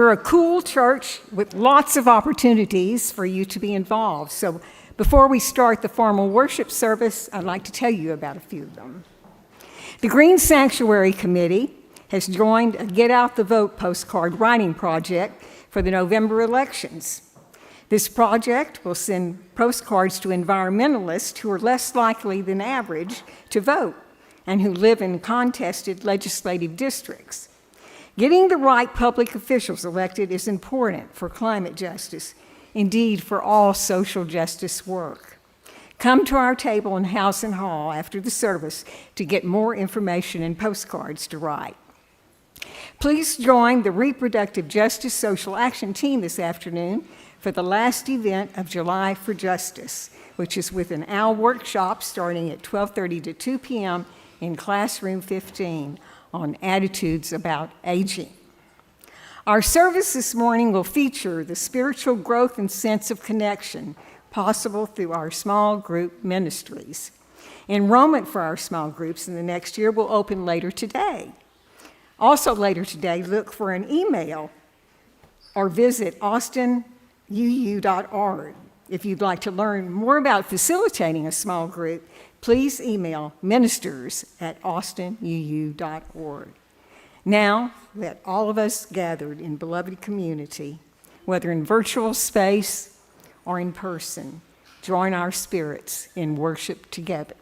We're a cool church with lots of opportunities for you to be involved. So before we start the formal worship service, I'd like to tell you about a few of them. The Green Sanctuary Committee has joined a Get Out the Vote postcard writing project for the November elections. This project will send postcards to environmentalists who are less likely than average to vote and who live in contested legislative districts. Getting the right public officials elected is important for climate justice, indeed for all social justice work. Come to our table in House and Hall after the service to get more information and postcards to write. Please join the Reproductive Justice Social Action Team this afternoon for the last event of July for Justice, which is with an OWL workshop starting at 12:30 to 2 p.m. in Classroom 15 on attitudes about aging. Our service this morning will feature the spiritual growth and sense of connection possible through our small group ministries. Enrollment for our small groups in the next year will open later today. Also later today, look for an email or visit austinuu.org. If you'd like to learn more about facilitating a small group, please email ministers@austinuu.org. Now, let all of us gathered in beloved community, whether in virtual space or in person, join our spirits in worship together.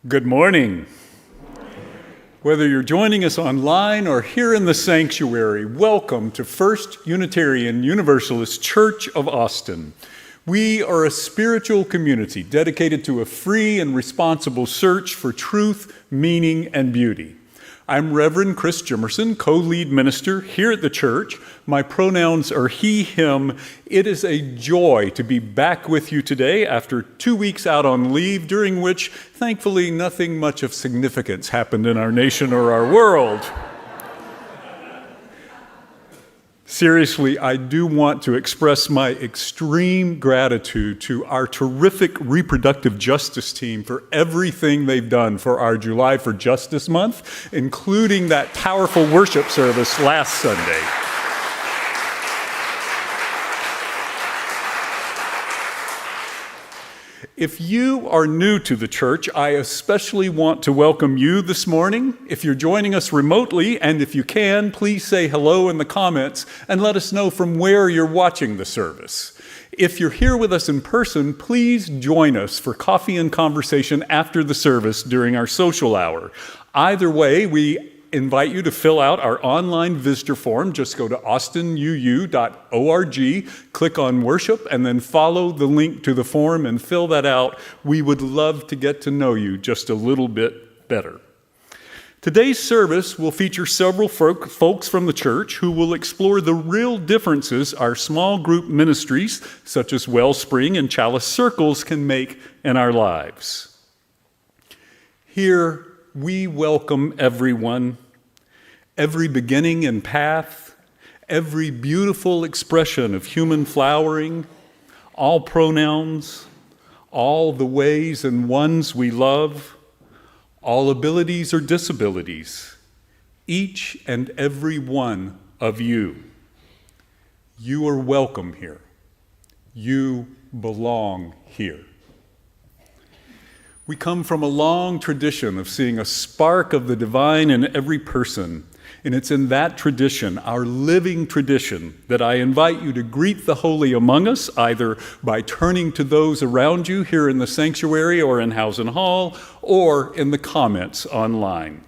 Good morning. Whether you're joining us online or here in the sanctuary, welcome to First Unitarian Universalist Church of Austin. We are a spiritual community dedicated to a free and responsible search for truth, meaning, and beauty. I'm Reverend Chris Jimmerson, co-lead minister here at the church. My pronouns are he, him. It is a joy to be back with you today after 2 weeks out on leave, during which, thankfully, nothing much of significance happened in our nation or our world. Seriously, I do want to express my extreme gratitude to our terrific reproductive justice team for everything they've done for our July for Justice Month, including that powerful worship service last Sunday. If you are new to the church, I especially want to welcome you this morning. If you're joining us remotely, and if you can, please say hello in the comments and let us know from where you're watching the service. If you're here with us in person, please join us for coffee and conversation after the service during our social hour. Either way, we invite you to fill out our online visitor form. Just go to austinuu.org, click on worship, and then follow the link to the form and fill that out. We would love to get to know you just a little bit better. Today's service will feature several folks from the church who will explore the real differences our small group ministries, such as Wellspring and Chalice Circles, can make in our lives. Here, we welcome everyone, every beginning and path, every beautiful expression of human flowering, all pronouns, all the ways and ones we love, all abilities or disabilities, each and every one of you. You are welcome here. You belong here. We come from a long tradition of seeing a spark of the divine in every person, and it's in that tradition, our living tradition, that I invite you to greet the holy among us, either by turning to those around you here in the sanctuary or in Housen Hall, or in the comments online.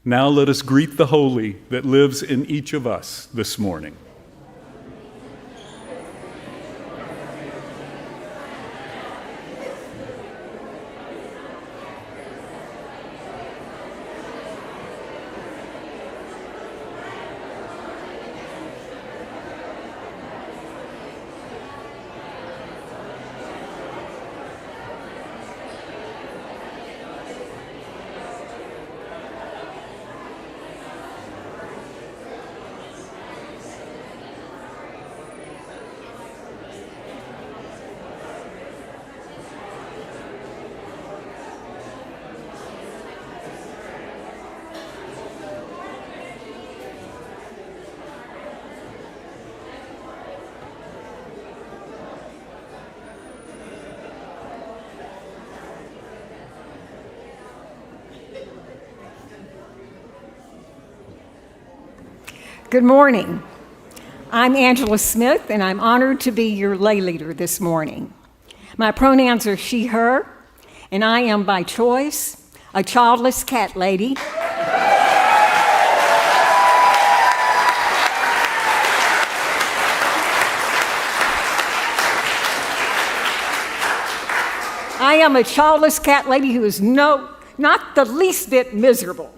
Now let us greet the holy that lives in each of us this morning. Good morning. I'm Angela Smith, and I'm honored to be your lay leader this morning. My pronouns are she, her, and I am by choice a childless cat lady. I am a childless cat lady who is not the least bit miserable.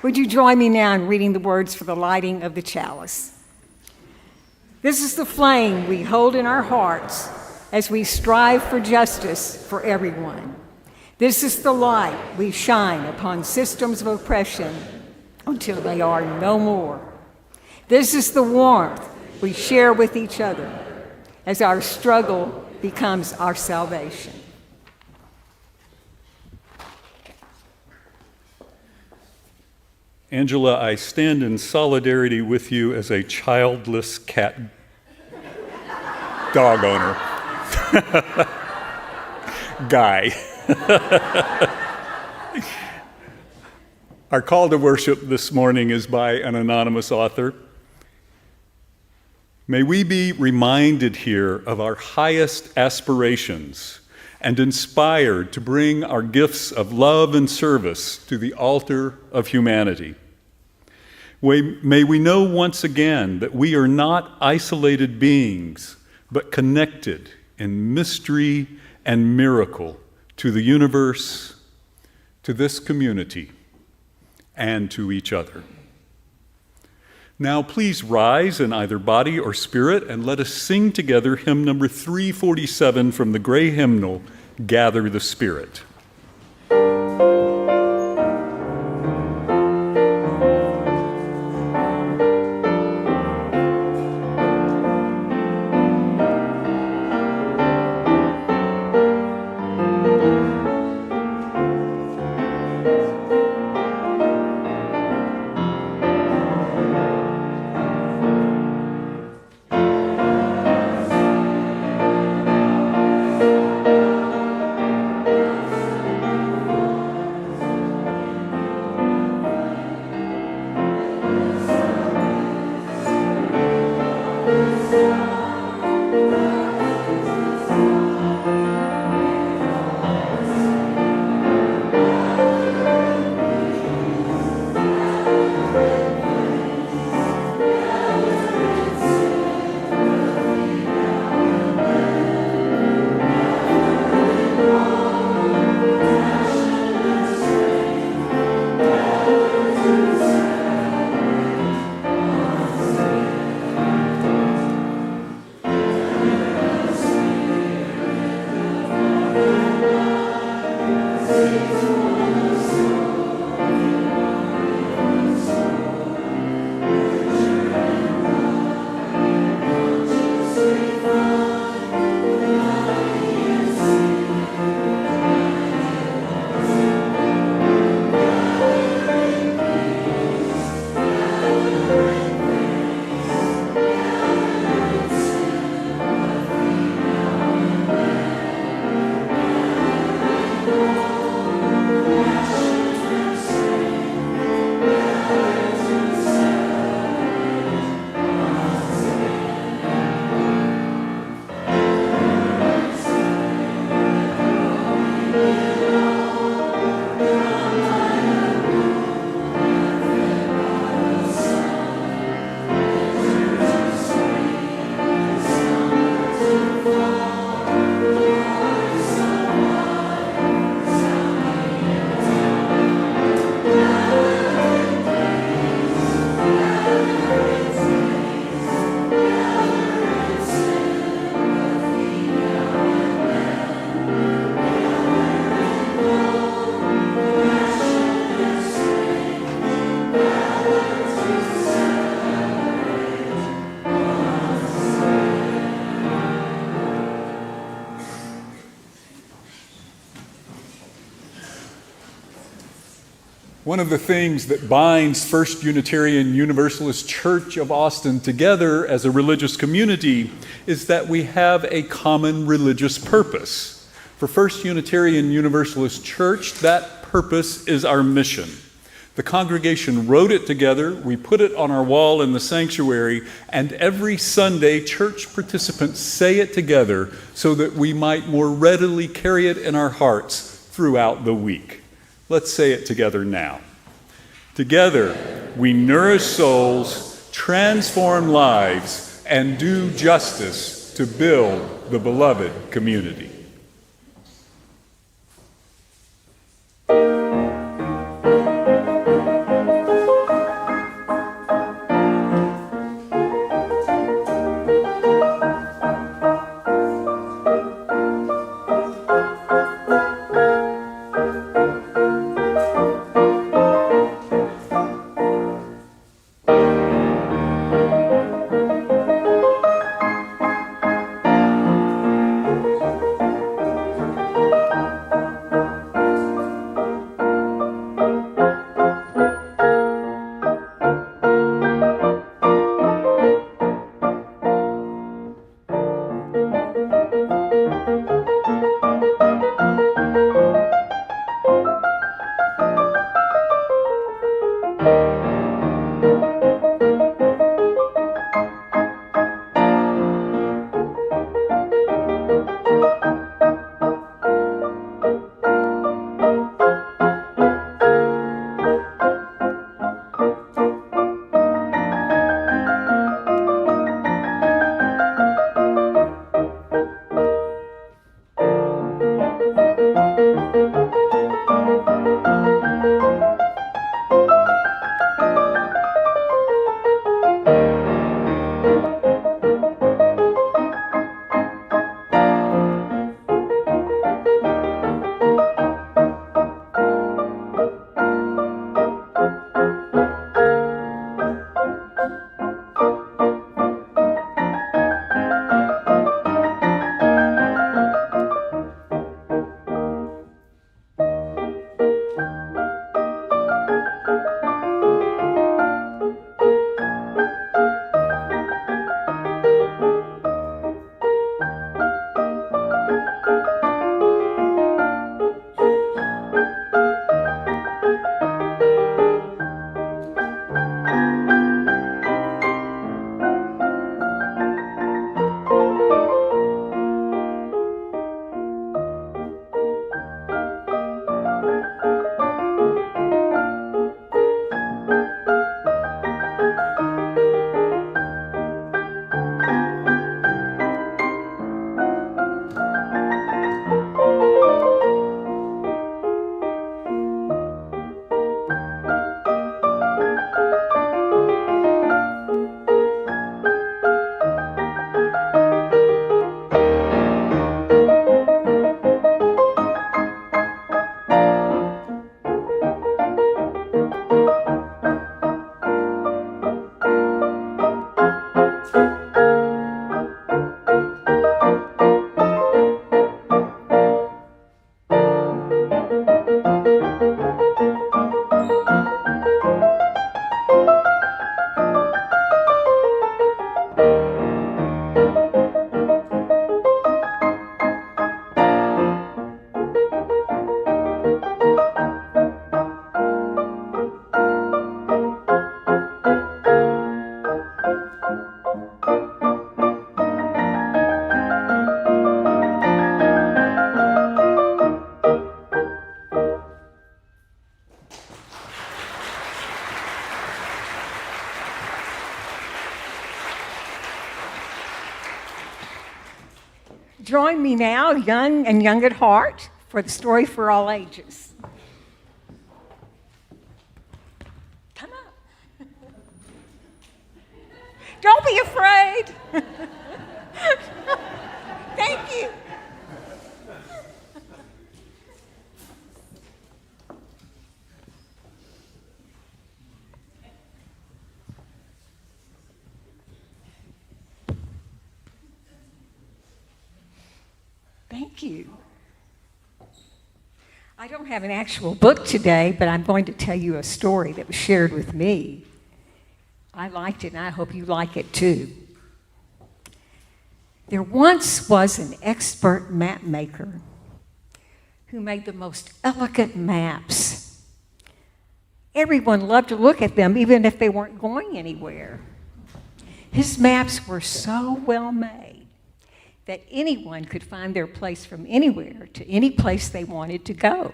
Would you join me now in reading the words for the lighting of the chalice? This is the flame we hold in our hearts as we strive for justice for everyone. This is the light we shine upon systems of oppression until they are no more. This is the warmth we share with each other as our struggle becomes our salvation. Angela, I stand in solidarity with you as a childless cat dog owner. Guy. Our call to worship this morning is by an anonymous author. May we be reminded here of our highest aspirations and inspired to bring our gifts of love and service to the altar of humanity. May we know once again that we are not isolated beings, but connected in mystery and miracle to the universe, to this community, and to each other. Now please rise in either body or spirit and let us sing together hymn number 347 from the gray hymnal, Gather the Spirit. One of the things that binds First Unitarian Universalist Church of Austin together as a religious community is that we have a common religious purpose. For First Unitarian Universalist Church, that purpose is our mission. The congregation wrote it together, we put it on our wall in the sanctuary, and every Sunday church participants say it together so that we might more readily carry it in our hearts throughout the week. Let's say it together now. Together, we nourish souls, transform lives, and do justice to build the beloved community. Join me now, young and young at heart, for the story for all ages. Come on. Don't be afraid. Thank you. Thank you. I don't have an actual book today, but I'm going to tell you a story that was shared with me. I liked it, and I hope you like it too. There once was an expert map maker who made the most elegant maps. Everyone loved to look at them, even if they weren't going anywhere. His maps were so well made that anyone could find their place from anywhere to any place they wanted to go.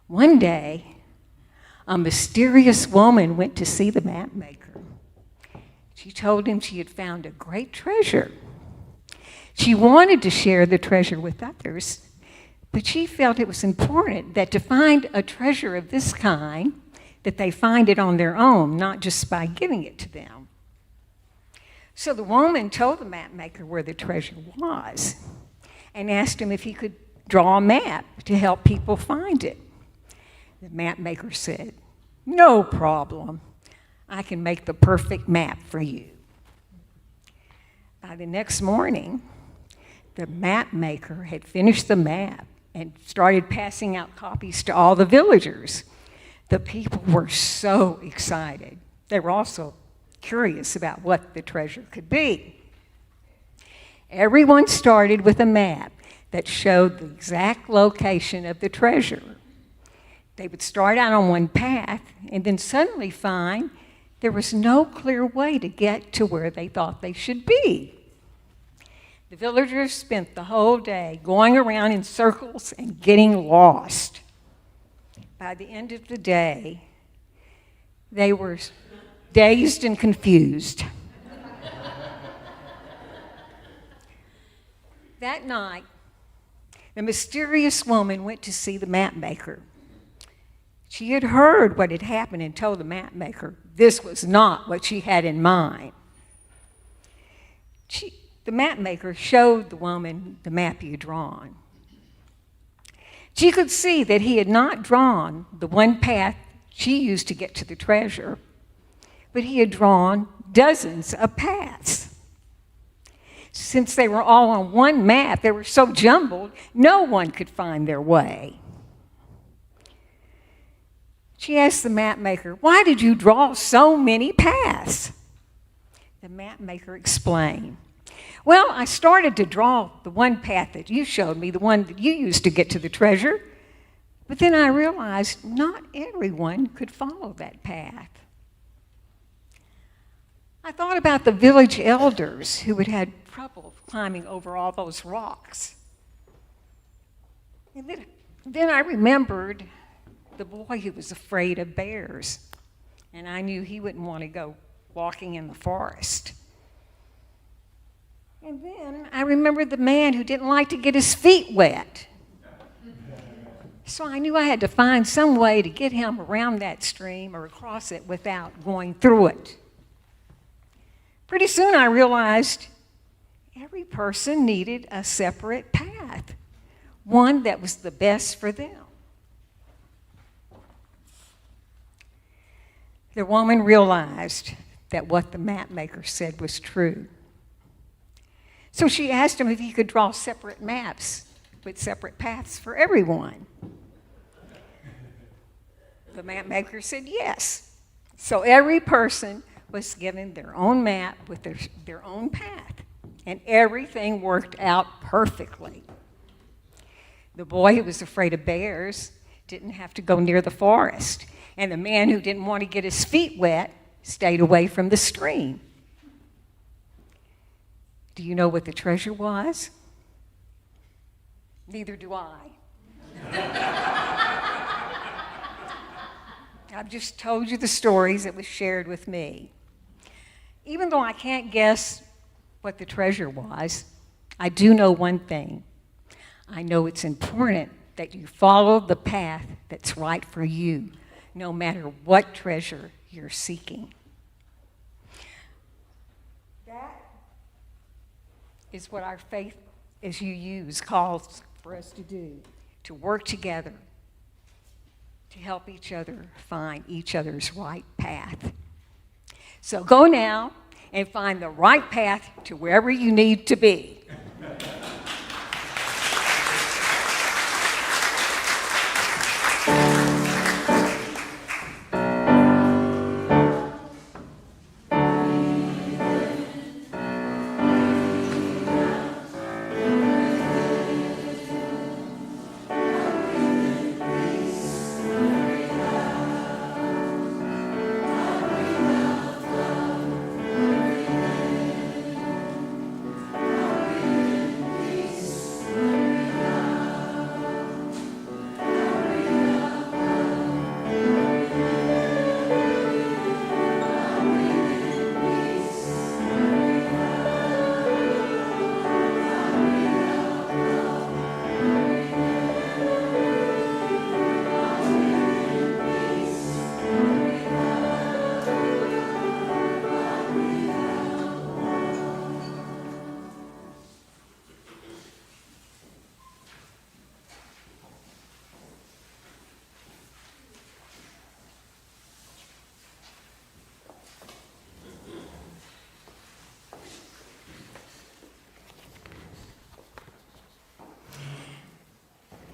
One day, a mysterious woman went to see the map maker. She told him she had found a great treasure. She wanted to share the treasure with others, but she felt it was important that to find a treasure of this kind, that they find it on their own, not just by giving it to them. So the woman told the map maker where the treasure was and asked him if he could draw a map to help people find it. The map maker said, "No problem. I can make the perfect map for you." By the next morning, the map maker had finished the map and started passing out copies to all the villagers. The people were so excited. They were also curious about what the treasure could be. Everyone started with a map that showed the exact location of the treasure. They would start out on one path and then suddenly find there was no clear way to get to where they thought they should be. The villagers spent the whole day going around in circles and getting lost. By the end of the day, they were dazed and confused. That night, the mysterious woman went to see the map maker. She had heard what had happened and told the map maker this was not what she had in mind. The map maker showed the woman the map he had drawn. She could see that he had not drawn the one path she used to get to the treasure, but he had drawn dozens of paths. Since they were all on one map, they were so jumbled, no one could find their way. She asked the map maker, "Why did you draw so many paths?" The map maker explained, "Well, I started to draw the one path that you showed me, the one that you used to get to the treasure, but then I realized not everyone could follow that path. I thought about the village elders who had had trouble climbing over all those rocks. And then I remembered the boy who was afraid of bears, and I knew he wouldn't want to go walking in the forest. And then I remembered the man who didn't like to get his feet wet. So I knew I had to find some way to get him around that stream or across it without going through it. Pretty soon I realized every person needed a separate path, one that was the best for them." The woman realized that what the map maker said was true. So she asked him if he could draw separate maps with separate paths for everyone. The map maker said yes. So every person was given their own map with their own path, and everything worked out perfectly. The boy who was afraid of bears didn't have to go near the forest, and the man who didn't want to get his feet wet stayed away from the stream. Do you know what the treasure was? Neither do I. I've just told you the stories that was shared with me. Even though I can't guess what the treasure was, I do know one thing. I know it's important that you follow the path that's right for you, no matter what treasure you're seeking. That is what our faith as you use calls for us to do, to work together, to help each other find each other's right path. So go now and find the right path to wherever you need to be.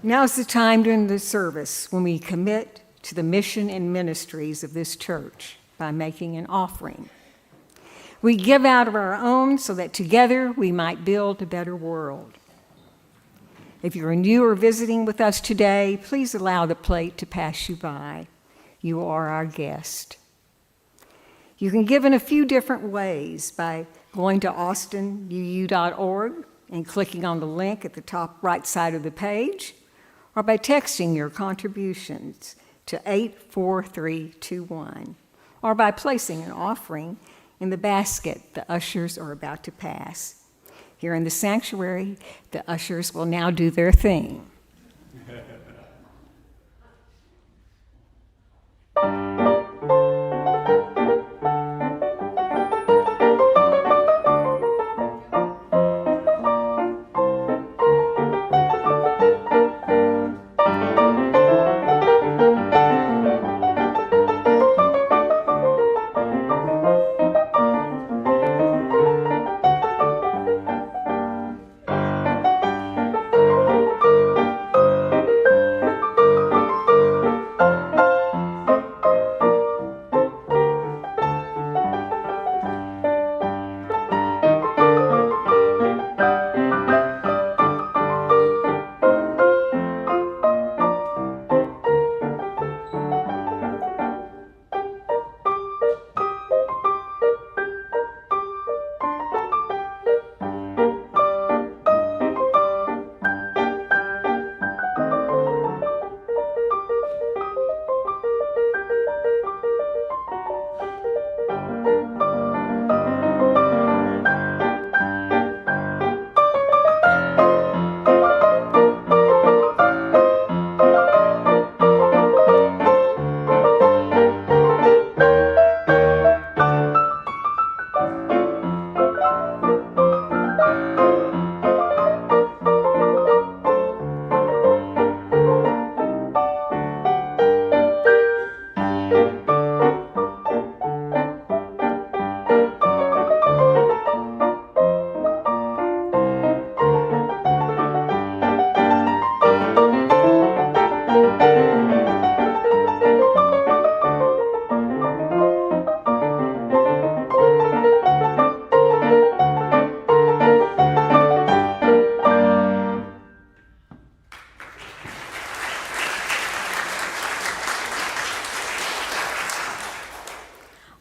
Now's the time during the service when we commit to the mission and ministries of this church by making an offering. We give out of our own so that together we might build a better world. If you're new or visiting with us today, please allow the plate to pass you by. You are our guest. You can give in a few different ways by going to austinuu.org and clicking on the link at the top right side of the page, or by texting your contributions to 84321, or by placing an offering in the basket the ushers are about to pass. Here in the sanctuary, the ushers will now do their thing.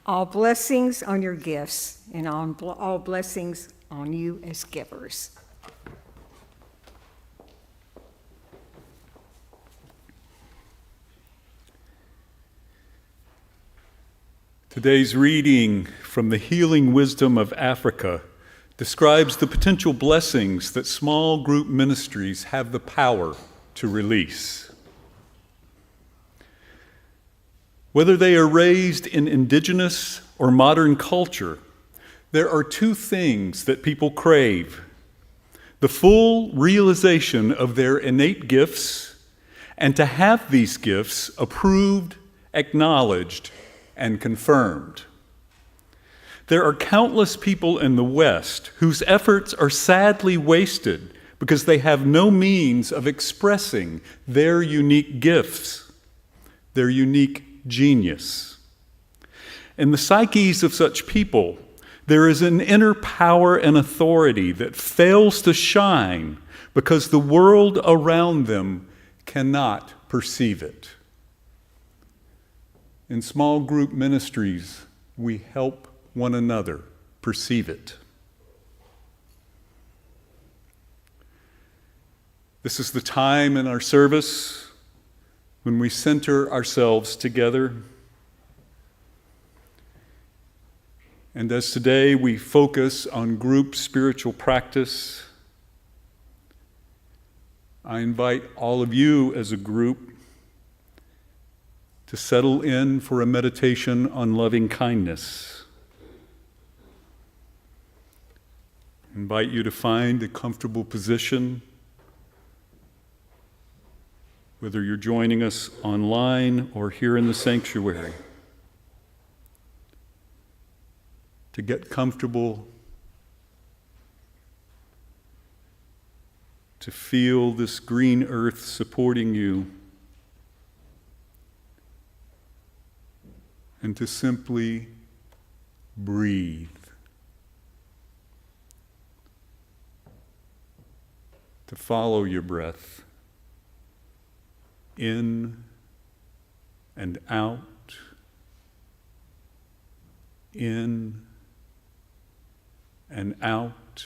All blessings on your gifts and all blessings on you as givers. Today's reading from the Healing Wisdom of Africa describes the potential blessings that small group ministries have the power to release. Whether they are raised in indigenous or modern culture, there are two things that people crave: the full realization of their innate gifts, and to have these gifts approved, acknowledged, and confirmed. There are countless people in the West whose efforts are sadly wasted because they have no means of expressing their unique gifts, their unique genius. In the psyches of such people, there is an inner power and authority that fails to shine because the world around them cannot perceive it. In small group ministries, we help one another perceive it. This is the time in our service when we center ourselves together. And as today we focus on group spiritual practice, I invite all of you as a group to settle in for a meditation on loving kindness. I invite you to find a comfortable position, whether you're joining us online or here in the sanctuary. To get comfortable, to feel this green earth supporting you, and to simply breathe. To follow your breath in and out, in and out.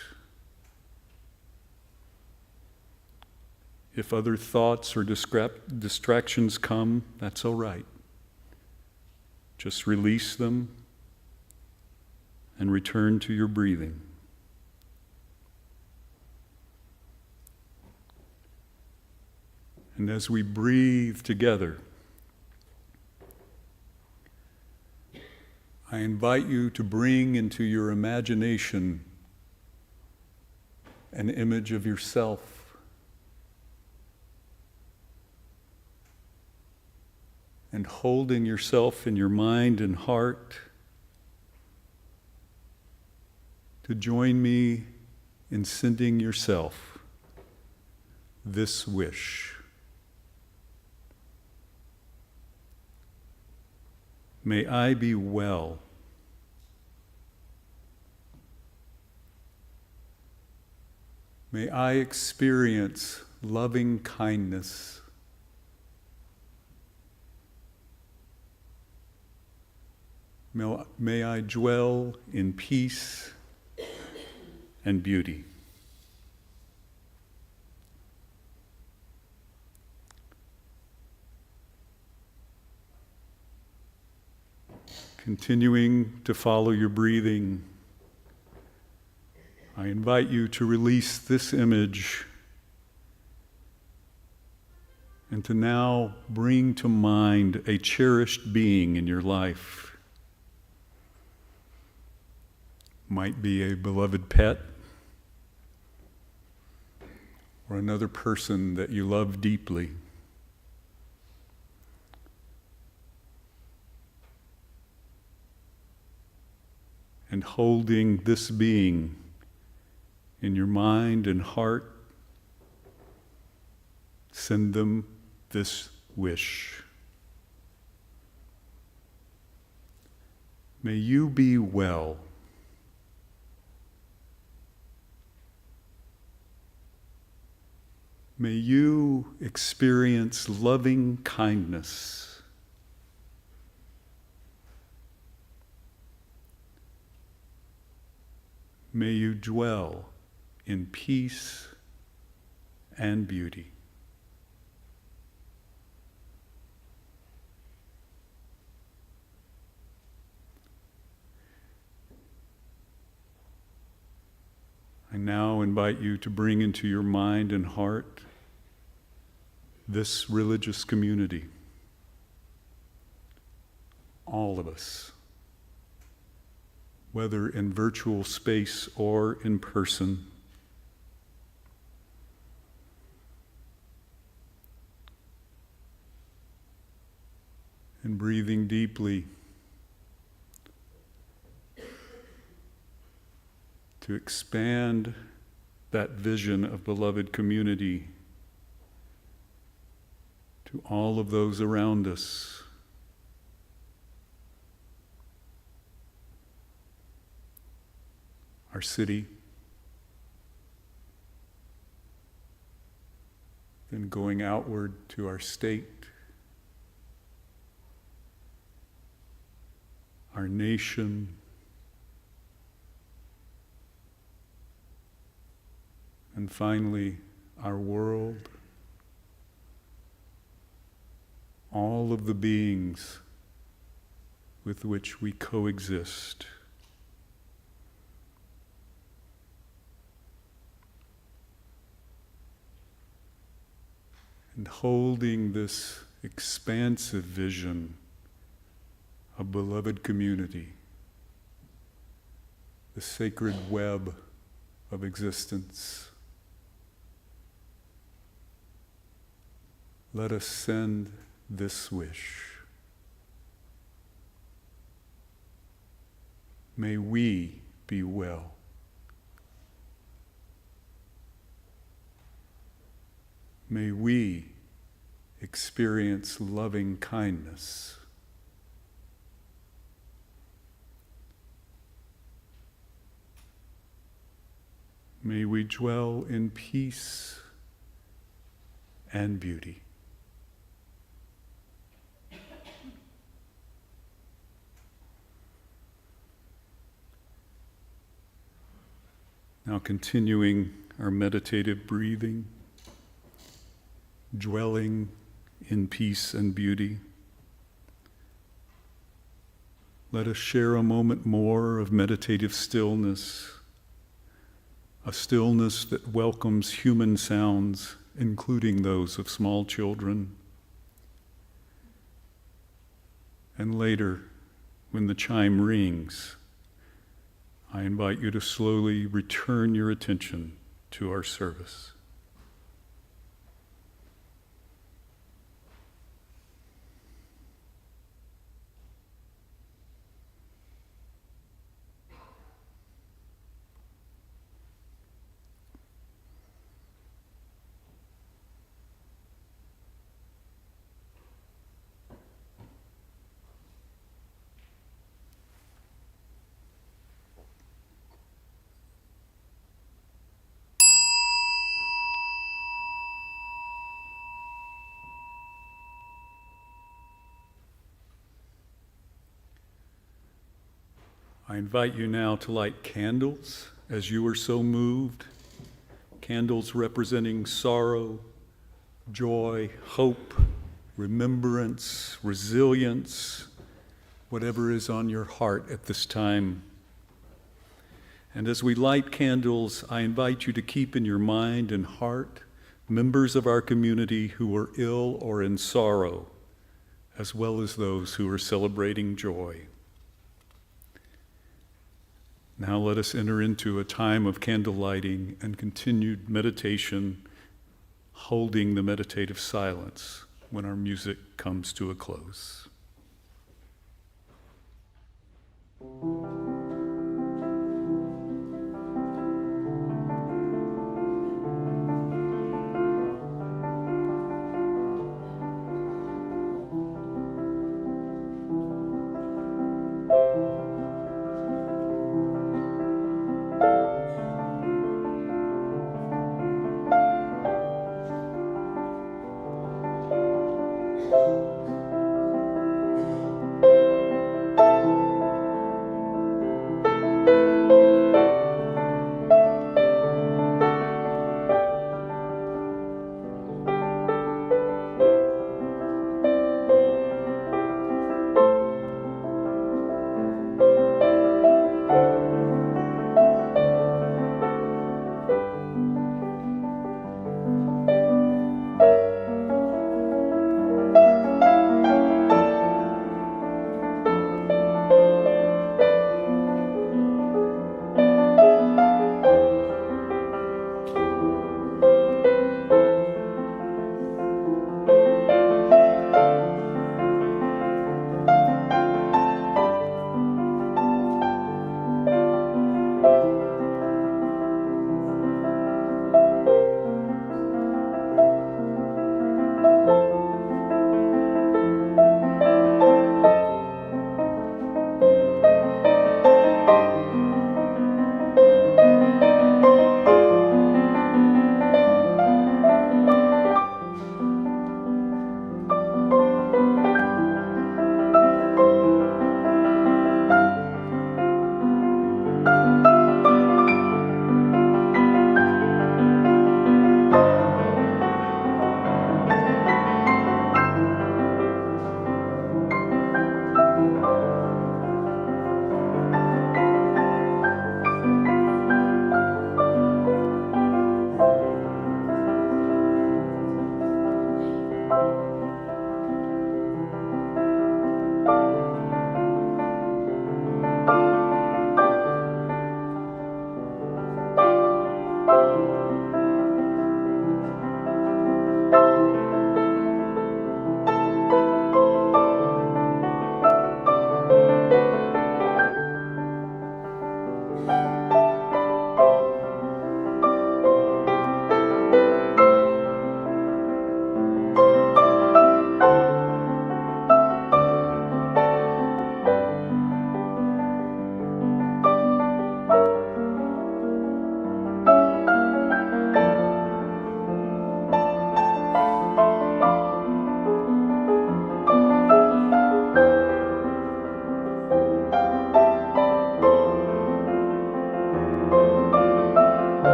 If other thoughts or distractions come, that's all right. Just release them and return to your breathing. And as we breathe together, I invite you to bring into your imagination an image of yourself. And holding yourself in your mind and heart, to join me in sending yourself this wish. May I be well. May I experience loving kindness. May I dwell in peace and beauty. Continuing to follow your breathing, I invite you to release this image and to now bring to mind a cherished being in your life. Might be a beloved pet or another person that you love deeply. And holding this being in your mind and heart, send them this wish. May you be well. May you experience loving kindness. May you dwell in peace and beauty. I now invite you to bring into your mind and heart this religious community. All of us, whether in virtual space or in person. And breathing deeply to expand that vision of beloved community to all of those around us. Our city, then going outward to our state, our nation, and finally our world, all of the beings with which we coexist. And holding this expansive vision of beloved community, the sacred web of existence, let us send this wish. May we be well. May we experience loving kindness. May we dwell in peace and beauty. Now continuing our meditative breathing, dwelling in peace and beauty. Let us share a moment more of meditative stillness, a stillness that welcomes human sounds, including those of small children. And later, when the chime rings, I invite you to slowly return your attention to our service. I invite you now to light candles as you are so moved, candles representing sorrow, joy, hope, remembrance, resilience, whatever is on your heart at this time. And as we light candles, I invite you to keep in your mind and heart members of our community who are ill or in sorrow, as well as those who are celebrating joy. Now let us enter into a time of candle lighting and continued meditation, holding the meditative silence when our music comes to a close.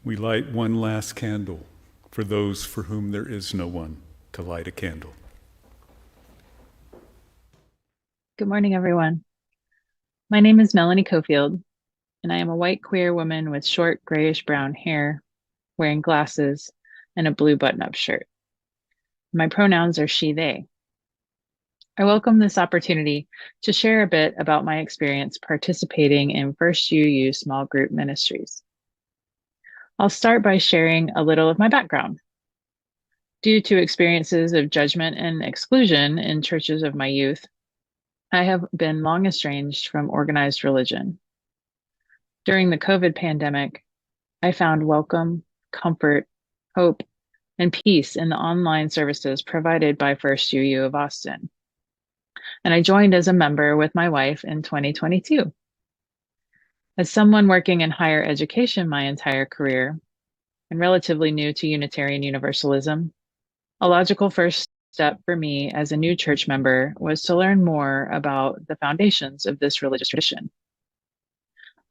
we light one last candle for those for whom there is no one to light a candle. Good morning, everyone. My name is Melanie Cofield, and I am a white queer woman with short grayish-brown hair, wearing glasses, and a blue button-up shirt. My pronouns are she, they. I welcome this opportunity to share a bit about my experience participating in First UU small group ministries. I'll start by sharing a little of my background. Due to experiences of judgment and exclusion in churches of my youth, I have been long estranged from organized religion. During the COVID pandemic, I found welcome, comfort, hope, and peace in the online services provided by First UU of Austin. And I joined as a member with my wife in 2022. As someone working in higher education my entire career, and relatively new to Unitarian Universalism, a logical first step for me as a new church member was to learn more about the foundations of this religious tradition.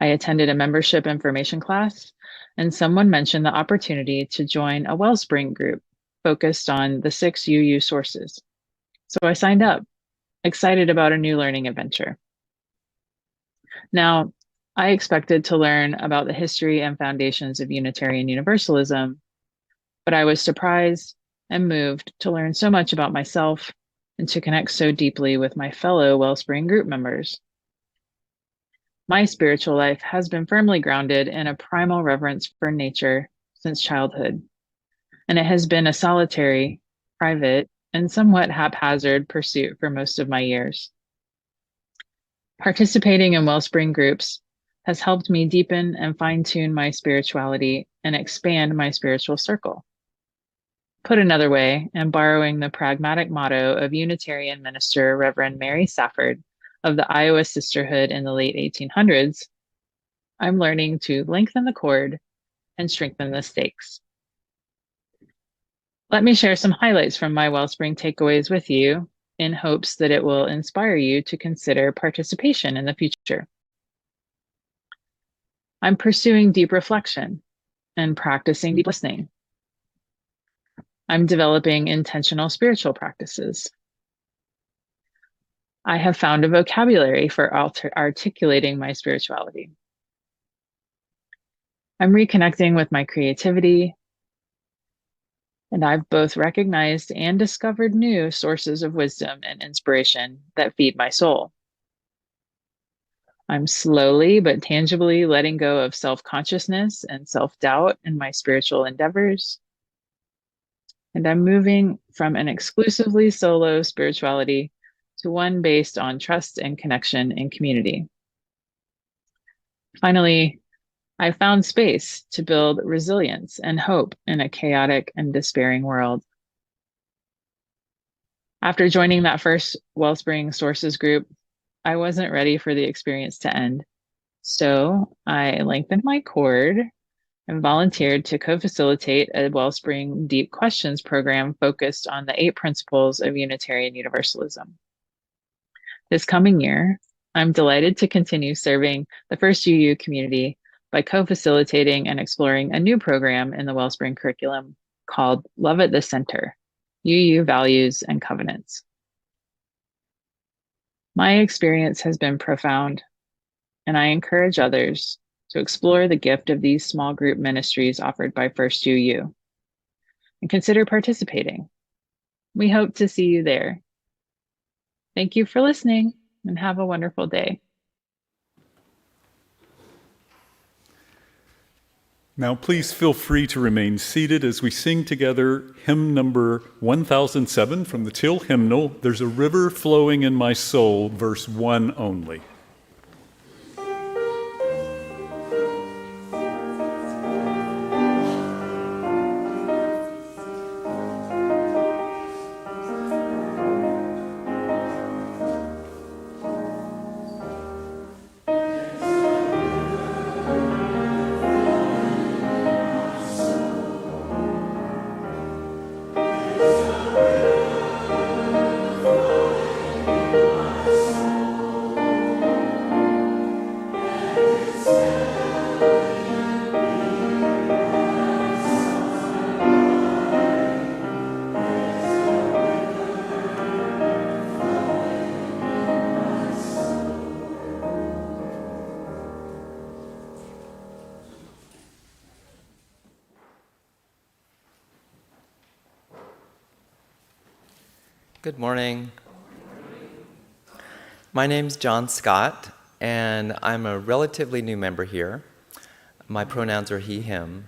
I attended a membership information class, and someone mentioned the opportunity to join a Wellspring group focused on the 6 UU sources. So I signed up, excited about a new learning adventure. Now, I expected to learn about the history and foundations of Unitarian Universalism, but I was surprised and moved to learn so much about myself and to connect so deeply with my fellow Wellspring group members. My spiritual life has been firmly grounded in a primal reverence for nature since childhood, and it has been a solitary, private, and somewhat haphazard pursuit for most of my years. Participating in Wellspring groups has helped me deepen and fine-tune my spirituality and expand my spiritual circle. Put another way, and borrowing the pragmatic motto of Unitarian minister Reverend Mary Safford of the Iowa Sisterhood in the late 1800s, I'm learning to lengthen the cord and strengthen the stakes. Let me share some highlights from my Wellspring takeaways with you in hopes that it will inspire you to consider participation in the future. I'm pursuing deep reflection and practicing deep listening. I'm developing intentional spiritual practices. I have found a vocabulary for articulating my spirituality. I'm reconnecting with my creativity, and I've both recognized and discovered new sources of wisdom and inspiration that feed my soul. I'm slowly but tangibly letting go of self-consciousness and self-doubt in my spiritual endeavors. And I'm moving from an exclusively solo spirituality to one based on trust and connection in community. Finally, I found space to build resilience and hope in a chaotic and despairing world. After joining that first Wellspring Sources group, I wasn't ready for the experience to end. So I lengthened my cord and volunteered to co-facilitate a Wellspring Deep Questions program focused on the 8 principles of Unitarian Universalism. This coming year, I'm delighted to continue serving the First UU community by co-facilitating and exploring a new program in the Wellspring curriculum called Love at the Center, UU Values and Covenants. My experience has been profound, and I encourage others to explore the gift of these small group ministries offered by First UU and consider participating. We hope to see you there. Thank you for listening and have a wonderful day. Now, please feel free to remain seated as we sing together hymn number 1007 from the Till Hymnal, There's a River Flowing in My Soul, verse 1 only. Good morning. My name's John Scott, and I'm a relatively new member here. My pronouns are he, him.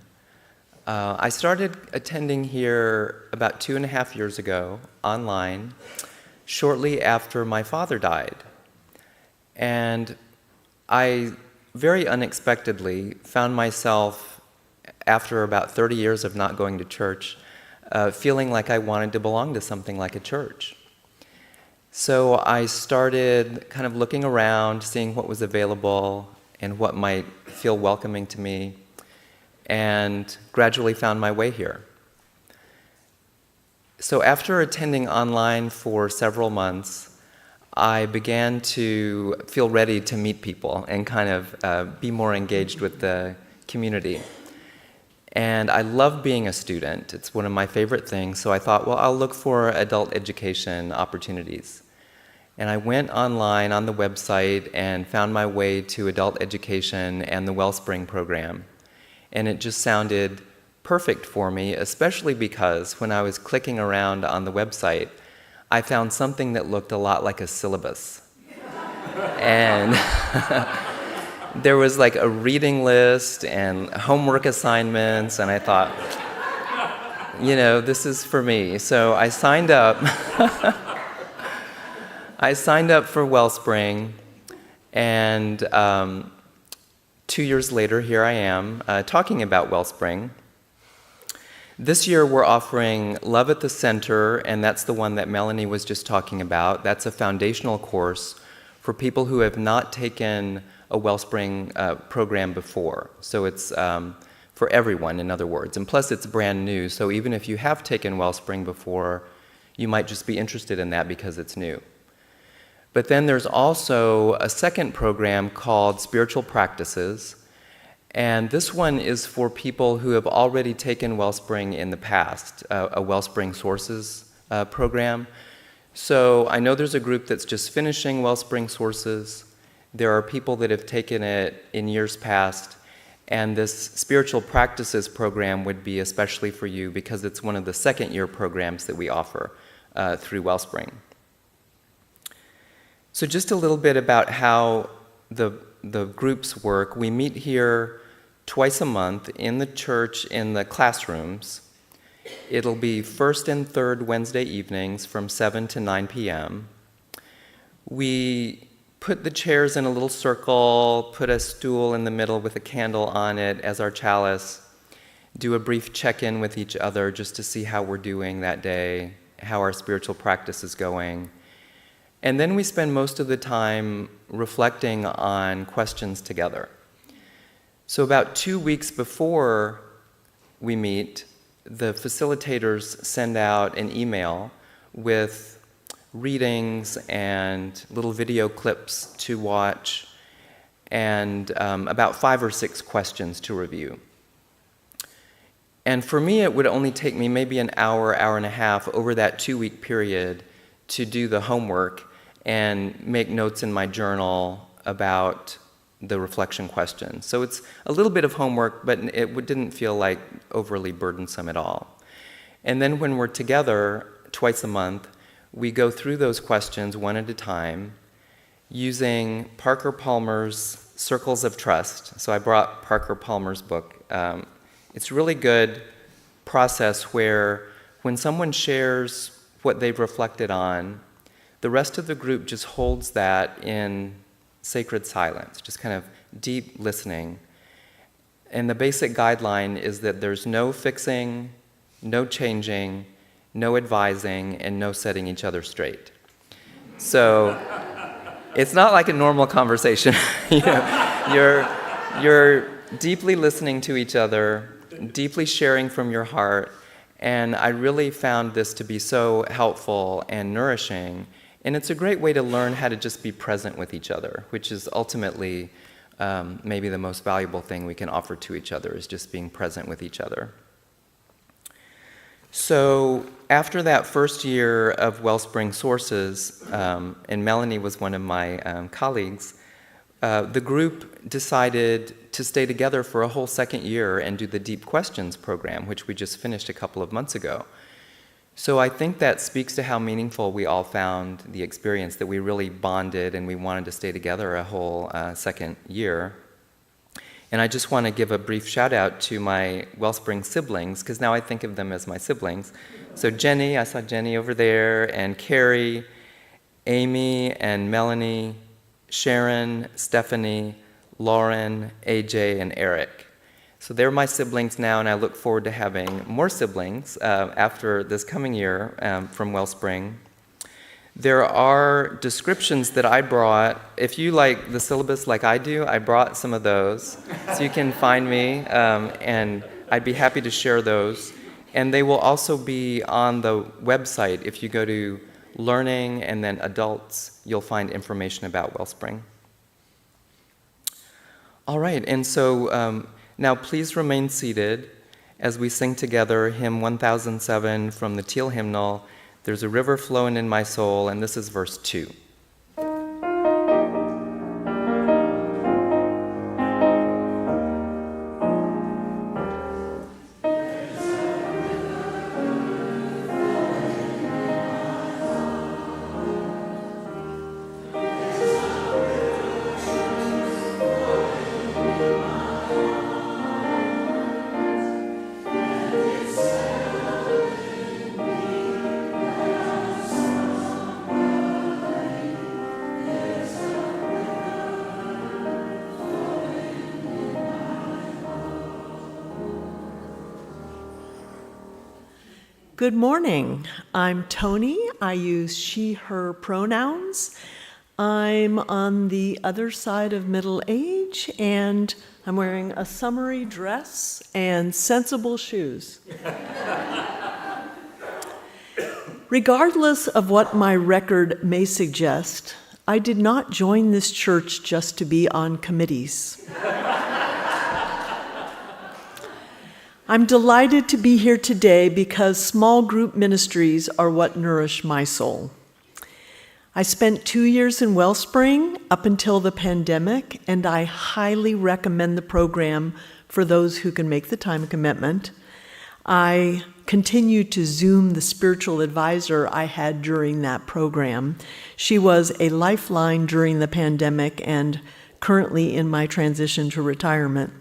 I started attending here about 2.5 years ago, online, shortly after my father died. And I very unexpectedly found myself, after about 30 years of not going to church, feeling like I wanted to belong to something like a church. So I started kind of looking around, seeing what was available and what might feel welcoming to me, and gradually found my way here. So after attending online for several months, I began to feel ready to meet people and kind of be more engaged with the community. And I love being a student. It's one of my favorite things. So I thought, well, I'll look for adult education opportunities. And I went online on the website and found my way to adult education and the Wellspring program. And it just sounded perfect for me, especially because when I was clicking around on the website, I found something that looked a lot like a syllabus. And there was like a reading list and homework assignments, and I thought, this is for me. So I signed up. I signed up for Wellspring, and 2 years later, here I am talking about Wellspring. This year, we're offering Love at the Center, and that's the one that Melanie was just talking about. That's a foundational course for people who have not taken a Wellspring program before. So it's for everyone, in other words. And plus, it's brand new, so even if you have taken Wellspring before, you might just be interested in that because it's new. But then there's also a second program called Spiritual Practices, and this one is for people who have already taken Wellspring in the past, a Wellspring Sources program. So I know there's a group that's just finishing Wellspring Sources. There are people that have taken it in years past, and this Spiritual Practices program would be especially for you because it's one of the second-year programs that we offer through Wellspring. So just a little bit about how the groups work. We meet here twice a month in the church in the classrooms. It'll be first and third Wednesday evenings from 7 to 9 p.m. We put the chairs in a little circle, put a stool in the middle with a candle on it as our chalice, do a brief check-in with each other just to see how we're doing that day, how our spiritual practice is going. And then we spend most of the time reflecting on questions together. So about 2 weeks before we meet, the facilitators send out an email with readings and little video clips to watch and about 5 or 6 questions to review. And for me, it would only take me maybe an hour, hour and a half over that 2-week period to do the homework and make notes in my journal about the reflection questions. So it's a little bit of homework, but it didn't feel like overly burdensome at all. And then when we're together twice a month, we go through those questions one at a time using Parker Palmer's Circles of Trust. So I brought Parker Palmer's book. It's a really good process where when someone shares what they've reflected on, the rest of the group just holds that in sacred silence, just kind of deep listening. And the basic guideline is that there's no fixing, no changing, no advising, and no setting each other straight. So it's not like a normal conversation. You're deeply listening to each other, deeply sharing from your heart, and I really found this to be so helpful and nourishing. And it's a great way to learn how to just be present with each other, which is ultimately maybe the most valuable thing we can offer to each other, is just being present with each other. So after that first year of Wellspring Sources, and Melanie was one of my colleagues, the group decided to stay together for a whole second year and do the Deep Questions program, which we just finished a couple of months ago. So I think that speaks to how meaningful we all found the experience, that we really bonded and we wanted to stay together a whole second year. And I just want to give a brief shout out to my Wellspring siblings, because now I think of them as my siblings. So Jenny, I saw Jenny over there, and Carrie, Amy and Melanie, Sharon, Stephanie, Lauren, AJ, and Eric. So they're my siblings now, and I look forward to having more siblings after this coming year from Wellspring. There are descriptions that I brought. If you like the syllabus like I do, I brought some of those. So you can find me, and I'd be happy to share those. And they will also be on the website. If you go to Learning and then Adults, you'll find information about Wellspring. All right, and so now please remain seated as we sing together hymn 1007 from the Teal hymnal, There's a River Flowing in My Soul, and this is verse 2. Good morning. I'm Toni. I use she, her pronouns. I'm on the other side of middle age, and I'm wearing a summery dress and sensible shoes. Regardless of what my record may suggest, I did not join this church just to be on committees. I'm delighted to be here today because small group ministries are what nourish my soul. I spent 2 years in Wellspring up until the pandemic, and I highly recommend the program for those who can make the time commitment. I continue to Zoom the spiritual advisor I had during that program. She was a lifeline during the pandemic and currently in my transition to retirement.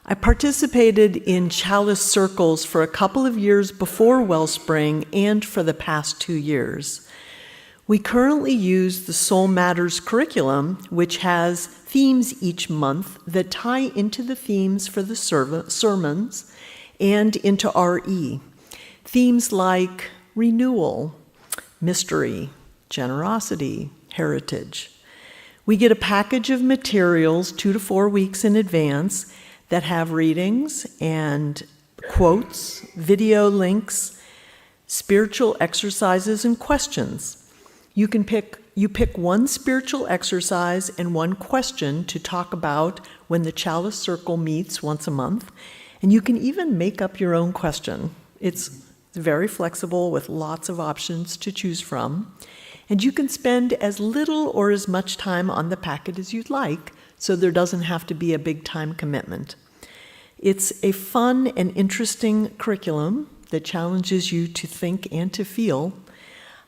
I participated in Chalice Circles for a couple of years before Wellspring and for the past 2 years. We currently use the Soul Matters curriculum, which has themes each month that tie into the themes for the sermons and into RE. Themes like renewal, mystery, generosity, heritage. We get a package of materials 2 to 4 weeks in advance that have readings and quotes, video links, spiritual exercises, and questions. You pick one spiritual exercise and one question to talk about when the Chalice Circle meets once a month, and you can even make up your own question. It's very flexible with lots of options to choose from, and you can spend as little or as much time on the packet as you'd like, so there doesn't have to be a big time commitment. It's a fun and interesting curriculum that challenges you to think and to feel.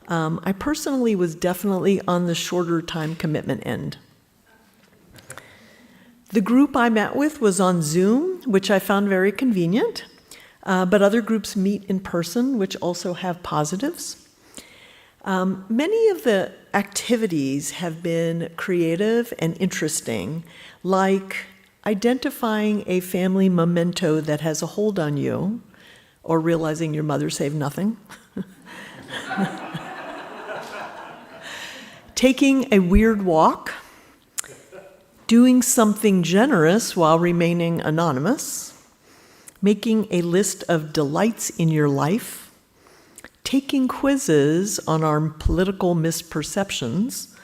I personally was definitely on the shorter time commitment end. The group I met with was on Zoom, which I found very convenient, but other groups meet in person, which also have positives. Many of the activities have been creative and interesting, like identifying a family memento that has a hold on you, or realizing your mother saved nothing. Taking a weird walk, doing something generous while remaining anonymous, making a list of delights in your life, taking quizzes on our political misperceptions,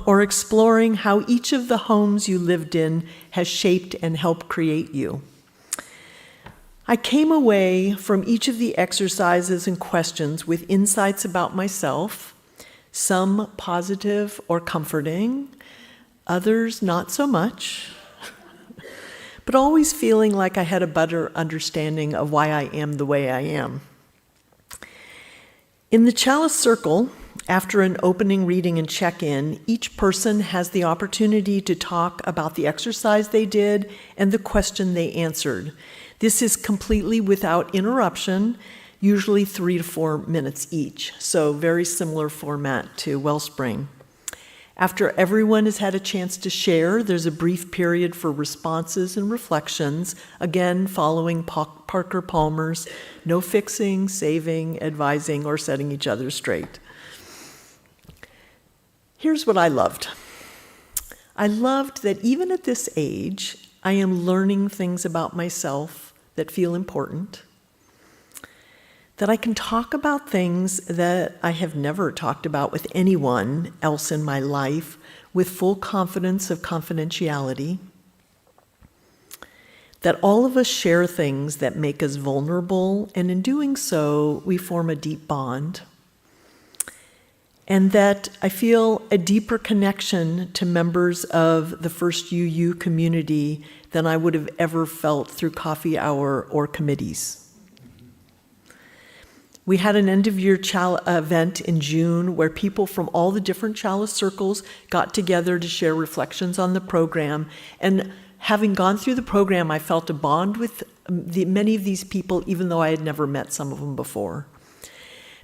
or exploring how each of the homes you lived in has shaped and helped create you. I came away from each of the exercises and questions with insights about myself, some positive or comforting, others not so much, but always feeling like I had a better understanding of why I am the way I am. In the Chalice Circle, after an opening reading and check-in, each person has the opportunity to talk about the exercise they did and the question they answered. This is completely without interruption, usually 3 to 4 minutes each, so very similar format to Wellspring. After everyone has had a chance to share, there's a brief period for responses and reflections, again following Parker Palmer's no fixing, saving, advising, or setting each other straight. Here's what I loved. I loved that even at this age, I am learning things about myself that feel important, that I can talk about things that I have never talked about with anyone else in my life with full confidence of confidentiality, that all of us share things that make us vulnerable, and in doing so, we form a deep bond, and that I feel a deeper connection to members of the First UU community than I would have ever felt through coffee hour or committees. We had an end-of-year event in June where people from all the different Chalice circles got together to share reflections on the program. And having gone through the program, I felt a bond with many of these people, even though I had never met some of them before.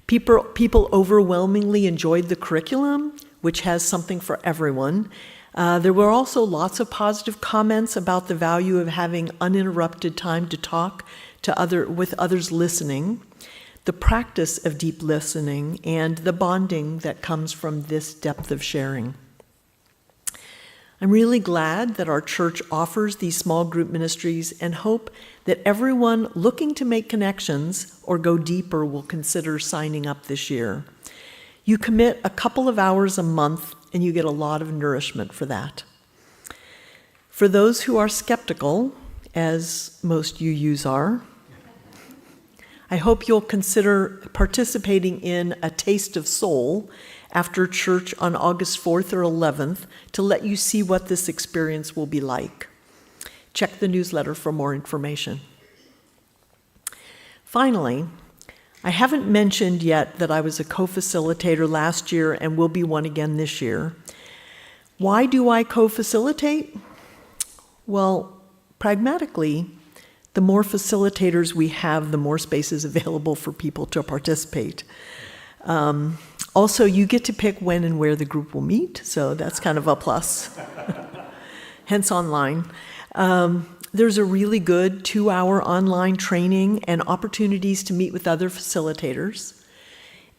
People overwhelmingly enjoyed the curriculum, which has something for everyone. There were also lots of positive comments about the value of having uninterrupted time to talk with others listening, the practice of deep listening, and the bonding that comes from this depth of sharing. I'm really glad that our church offers these small group ministries and hope that everyone looking to make connections or go deeper will consider signing up this year. You commit a couple of hours a month and you get a lot of nourishment for that. For those who are skeptical, as most UUs are, I hope you'll consider participating in a Taste of Soul after church on August 4th or 11th to let you see what this experience will be like. Check the newsletter for more information. Finally, I haven't mentioned yet that I was a co-facilitator last year and will be one again this year. Why do I co-facilitate? Well, pragmatically, the more facilitators we have, the more space is available for people to participate. Also, you get to pick when and where the group will meet, so that's kind of a plus, hence online. There's a really good 2-hour online training and opportunities to meet with other facilitators.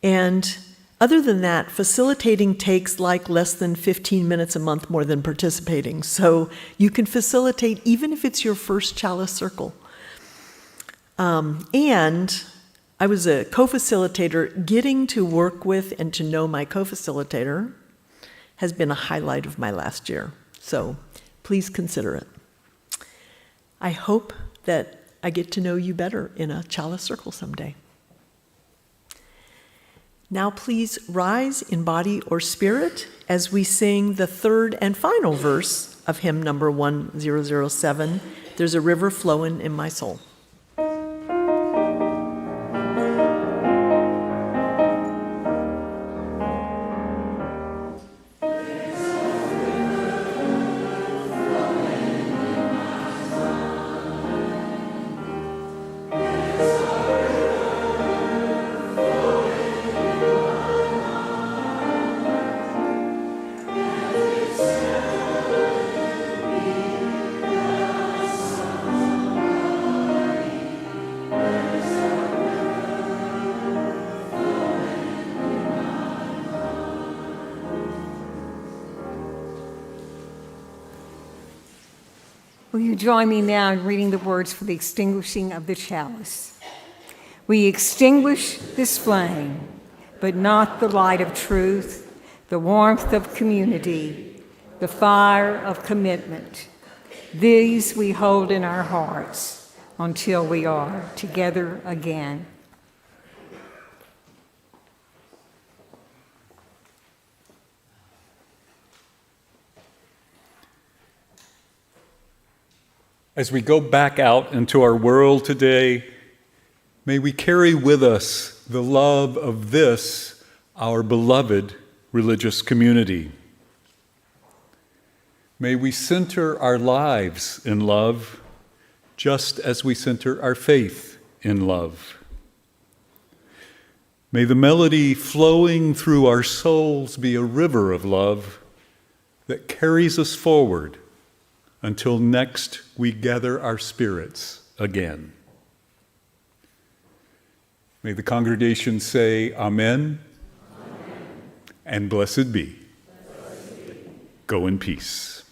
And other than that, facilitating takes like less than 15 minutes a month more than participating. So you can facilitate even if it's your first Chalice Circle. And I was a co-facilitator. Getting to work with and to know my co-facilitator has been a highlight of my last year. So please consider it. I hope that I get to know you better in a Chalice Circle someday. Now please rise in body or spirit as we sing the third and final verse of hymn number 1007, There's a River Flowing in My Soul. Will you join me now in reading the words for the extinguishing of the chalice? We extinguish this flame, but not the light of truth, the warmth of community, the fire of commitment. These we hold in our hearts until we are together again. As we go back out into our world today, may we carry with us the love of this, our beloved religious community. May we center our lives in love, just as we center our faith in love. May the melody flowing through our souls be a river of love that carries us forward until next we gather our spirits again. May the congregation say Amen, Amen. And blessed be. Go in peace.